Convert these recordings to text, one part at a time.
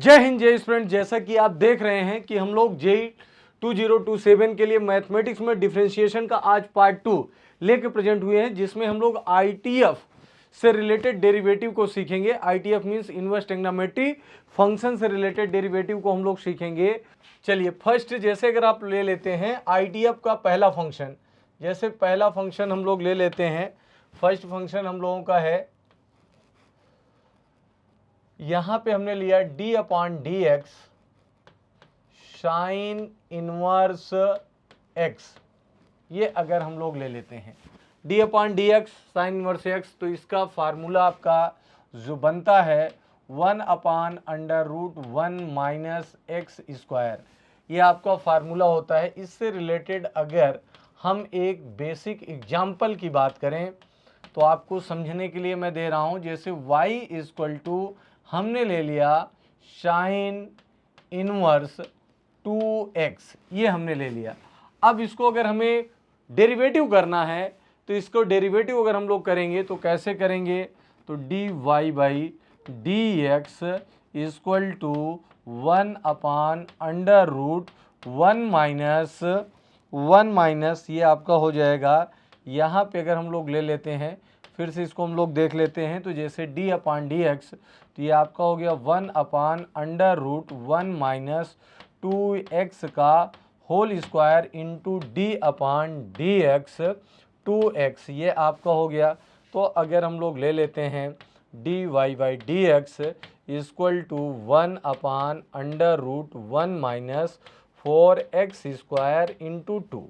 जय हिंद जय स्टूडेंट। जैसा कि आप देख रहे हैं कि हम लोग जेई 2027 के लिए मैथमेटिक्स में डिफरेंशिएशन का आज पार्ट 2 लेके प्रेजेंट हुए हैं, जिसमें हम लोग आईटीएफ से रिलेटेड डेरिवेटिव को सीखेंगे। ITF means inverse trigonometry function से रिलेटेड डेरिवेटिव को हम लोग सीखेंगे। चलिए फर्स्ट, जैसे अगर आप ले लेते हैं आईटीएफ का पहला फंक्शन, जैसे पहला फंक्शन हम लोग ले लेते हैं, फर्स्ट फंक्शन हम लोगों का है, यहां पे हमने लिया d upon D x sine inverse x. ये अगर हम लोग ले लेते हैं d upon D x sine inverse x, तो इसका फार्मूला आपका जो बनता है 1 upon under root 1 minus x square, ये आपका फार्मूला होता है। इससे रिलेटेड अगर हम एक बेसिक एग्जाम्पल की बात करें तो आपको समझने के लिए मैं दे रहा हूं, जैसे y इक्वल टू हमने ले लिया साइन इनवर्स 2x, ये हमने ले लिया। अब इसको अगर हमें डेरिवेटिव करना है तो इसको डेरिवेटिव अगर हम लोग करेंगे तो कैसे करेंगे, तो dy by dx equal to 1 upon under root 1 minus ये आपका हो जाएगा। यहाँ पे अगर हम लोग ले लेते हैं, फिर से इसको हम लोग देख लेते हैं, तो जैसे d अपॉन डी एक्स, तो ये आपका हो गया 1 upon under root 1 minus 2x का whole square into d upon D x 2x, ये आपका हो गया। तो अगर हम लोग ले लेते हैं dy by D x equal to 1 upon under root 1 minus 4x square into 2,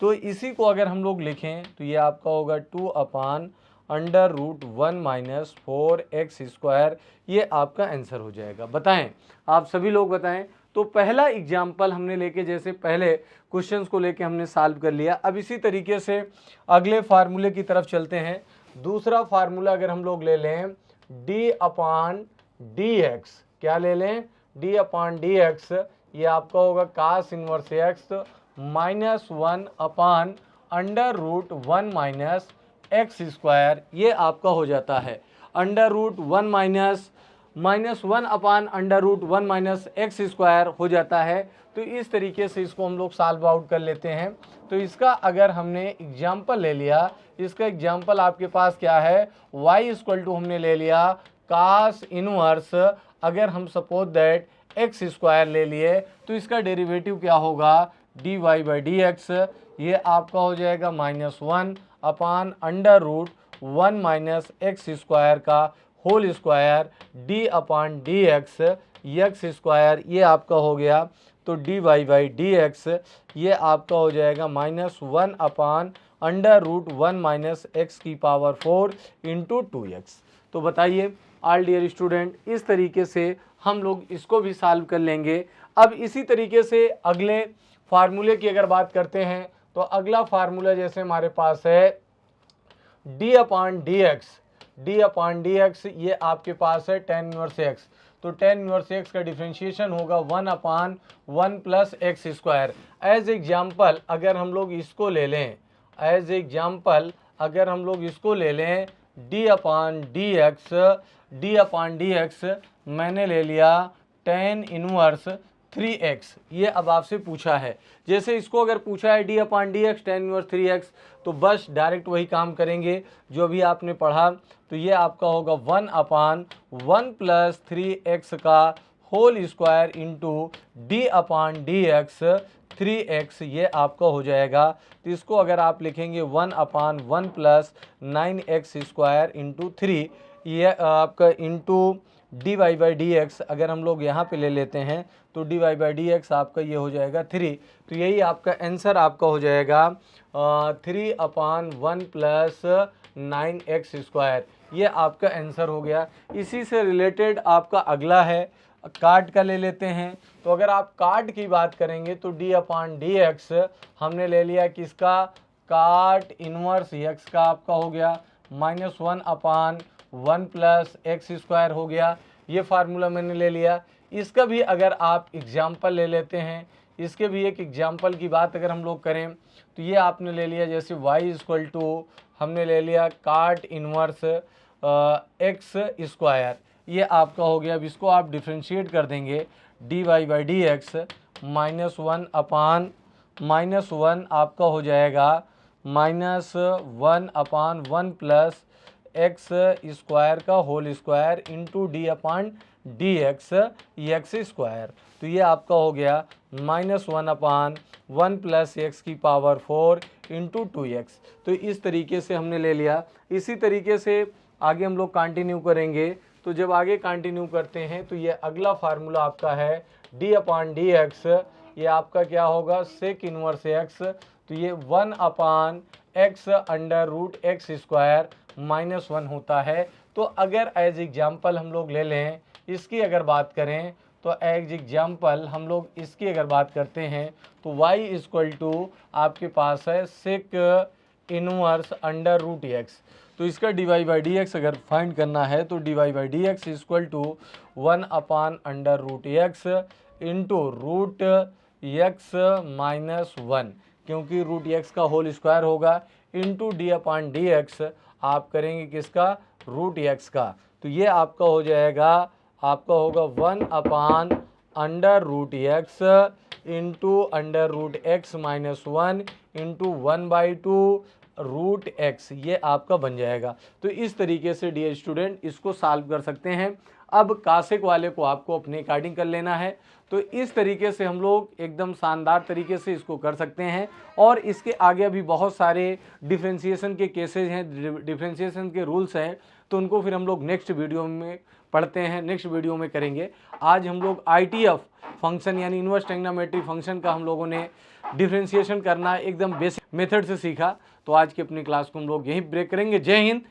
तो इसी को अगर हम लोग लिखें तो ये आपका होगा 2 upon under root 1 minus 4x square, ये आपका आंसर हो जाएगा। बताएं, आप सभी लोग बताएं। तो पहला एग्जाम्पल हमने लेके, जैसे पहले क्वेश्चंस को लेके हमने सॉल्व कर लिया। अब इसी तरीके से अगले फार्मूले की तरफ चलते हैं। दूसरा फार्मूला अगर हम लोग ले लें d अपॉन डी एक्स, क्या ले लें, d अपॉन डी एक्स, ये आपका होगा cos inverse X minus 1 upon under root 1 minus x square, ये आपका हो जाता है under root 1 minus 1 upon under root 1 minus x square हो जाता है। तो इस तरीके से इसको हम लोग सॉल्व आउट कर लेते हैं। तो इसका अगर हमने एग्जाम्पल ले लिया, इसका एग्जाम्पल आपके पास क्या है, y इक्वल टू हमने ले लिया कास इनवर्स, अगर हम सपोज दैट एक्स स्क्वायर ले लिए तो इसका डेरिवेटिव क्या होगा, dy बाई डी एक्स, ये आपका हो जाएगा -1 upon under root 1 minus x square का whole square d upon D X square, ये आपका हो गया। तो dy बाई डी एक्स, ये आपका हो जाएगा -1 upon under root 1 minus x की पावर 4 इंटू 2x। तो बताइए ऑल डियर स्टूडेंट, इस तरीके से हम लोग इसको भी सॉल्व कर लेंगे। अब इसी तरीके से अगले फार्मूले की अगर बात करते हैं, तो अगला फार्मूला जैसे हमारे पास है d अपॉन डी एक्स, ये आपके पास है tan इनवर्स एक्स। तो tan इनवर्स एक्स का डिफरेंशिएशन होगा 1 upon 1 plus x square. As example अगर हम लोग इसको ले लें, d अपॉन डी एक्स, मैंने ले लिया tan इनवर्स 3x, ये अब आपसे पूछा है। जैसे इसको अगर पूछा है d upon D x tan inverse 3x, तो बस डायरेक्ट वही काम करेंगे जो भी आपने पढ़ा। तो ये आपका होगा 1 अपॉन 1 प्लस 3x का whole square into d upon D x 3x, ये आपका हो जाएगा। तो इसको अगर आप लिखेंगे 1 upon 1 plus 9x square into 3, ये आपका into dy by D X, अगर हम लोग यहाँ पे ले लेते हैं तो dy बाई डी एक्स आपका ये हो जाएगा 3। तो यही आपका आंसर आपका हो जाएगा 3 अपॉन 1 प्लस 9x स्क्वायर, ये आपका आंसर हो गया। इसी से रिलेटेड आपका अगला है कार्ड का, ले लेते हैं। तो अगर आप कार्ड की बात करेंगे तो d अपॉन डी एक्स हमने ले लिया किसका, काट इनवर्स एक्स का आपका हो गया -1 अपॉन 1 प्लस एक्स स्क्वायर हो गया। ये फार्मूला मैंने ले लिया। इसका भी अगर आप एग्जाम्पल ले लेते हैं, इसके भी एक एग्जाम्पल की बात अगर हम लोग करें तो ये आपने ले लिया, जैसे y इक्वल टू हमने ले लिया काट इनवर्स एक्स स्क्वायर, ये आपका हो गया। अब इसको आप डिफ्रेंशिएट कर देंगे, dy बाई डी एक्स -1 आपका हो जाएगा -1/1 प्लस एक्स स्क्वायर का whole square into D upon D x x square. तो ये आपका हो गया -1/1 प्लस एक्स की पावर 4 इंटू 2x। तो इस तरीके से हमने ले लिया। इसी तरीके से आगे हम लोग कंटिन्यू करेंगे। तो जब आगे कंटिन्यू करते हैं तो ये अगला फार्मूला आपका है डी अपान डी एक्स, ये आपका क्या होगा सेक इनवर्स एक्स। तो ये 1/x under root x square -1 होता है। तो अगर एज एग्जाम्पल हम लोग ले लें इसकी अगर बात करें, तो एज एग्जाम्पल हम लोग इसकी अगर बात करते हैं तो y इक्वल टू आपके पास है sec inverse under root X. तो इसका D Y by D X अगर फाइंड करना है तो D Y by D x equal to 1/अंडर root X into root X -1, क्योंकि रूट एक्स का होल स्क्वायर होगा, into D upon D X आप करेंगे किसका, रूट एक्स का। तो ये आपका हो जाएगा, आपका होगा 1/अंडर root X into under root X -1 into 1/2 root X, ये आपका बन जाएगा। तो इस तरीके से डियर स्टूडेंट इसको सॉल्व कर सकते हैं। अब कासेक वाले को आपको अपने अकॉर्डिंग कर लेना है। तो इस तरीके से हम लोग एकदम शानदार तरीके से इसको कर सकते हैं। और इसके आगे अभी बहुत सारे डिफ्रेंशिएशन के केसेज हैं, डिफ्रेंशिएशन के रूल्स हैं, तो उनको फिर हम लोग नेक्स्ट वीडियो में पढ़ते हैं, नेक्स्ट वीडियो में करेंगे। आज हम लोग ITF फंक्शन यानी इनवर्स ट्रिग्नोमेट्री फंक्शन का हम लोगों ने डिफ्रेंशिएशन करना एकदम बेसिक मेथड से सीखा। तो आज की अपनी क्लास को हम लोग यहीं ब्रेक करेंगे। जय हिंद।